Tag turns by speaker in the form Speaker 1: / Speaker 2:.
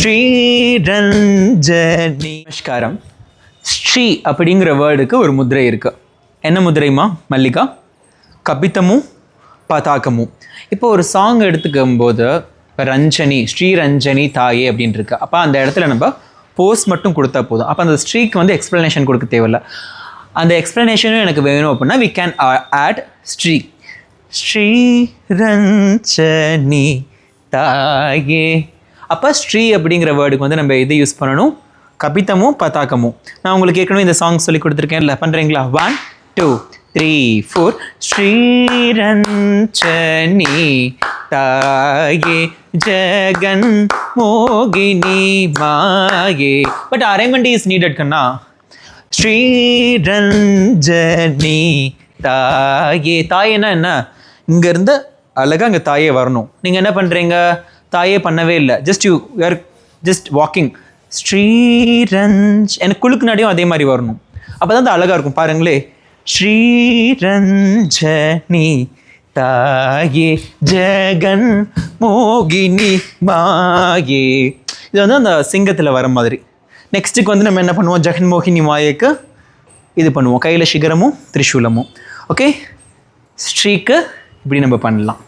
Speaker 1: ஸ்ரீரஞ்சனி. நமஸ்காரம். ஸ்ரீ அப்படிங்கிற வேர்டுக்கு ஒரு முதிரை இருக்குது. என்ன முதிரைமா மல்லிகா? கபித்தமும் பதாகமும். இப்போ ஒரு சாங் எடுத்துக்கும்போது இப்போ ரஞ்சனி, ஸ்ரீரஞ்சனி தாயே அப்படின்னு இருக்கு. அப்போ அந்த இடத்துல நம்ம போஸ் மட்டும் கொடுத்தா போதும். அப்போ அந்த ஸ்ரீக்கு வந்து எக்ஸ்ப்ளனேஷன் கொடுக்க தேவையில்லை. அந்த எக்ஸ்ப்ளனேஷனும் எனக்கு வேணும் அப்படின்னா we can add Sri. Sriranjani தாயே. அப்போ ஸ்ரீ அப்படிங்கிற வேர்டுக்கு வந்து நம்ம எது யூஸ் பண்ணணும்? கபித்தமும் பதாகமும். நான் உங்களுக்கு ஏற்கனவே இந்த சாங் சொல்லி கொடுத்துருக்கேன் இல்லை, பண்ணுறீங்களா? 1 2 3 4. ஸ்ரீரஞ்சனி தாயே ஜகன் மோகினி மாயே. பட் அரேஞ்ச்மெண்ட் இஸ் நீடட் கண்ணா. ஸ்ரீரஞ்சனி தாயே. தாயேன்னா என்ன? இங்கேருந்து அழகாக அங்கே தாயே வரணும். நீங்கள் என்ன பண்ணுறீங்க? தாயே பண்ணவே இல்லை. Just walking. ஸ்ரீரஞ்ச் எனக்கு குழுக்குனாடியும் அதே மாதிரி வரணும். அப்போ தான் அது அழகாக இருக்கும். பாருங்களே, ஸ்ரீரஞ்சனி தாயே ஜகன் மோகினி மாயே. இது வந்து அந்த சிங்கத்தில் வர மாதிரி. நெக்ஸ்ட்டுக்கு வந்து நம்ம என்ன பண்ணுவோம்? ஜெகன் மோகினி மாயேக்கு இது பண்ணுவோம், கையில் சிகரமும் திரிசூலமும். ஓகே, ஸ்ரீக்கு இப்படி நம்ம பண்ணலாம்.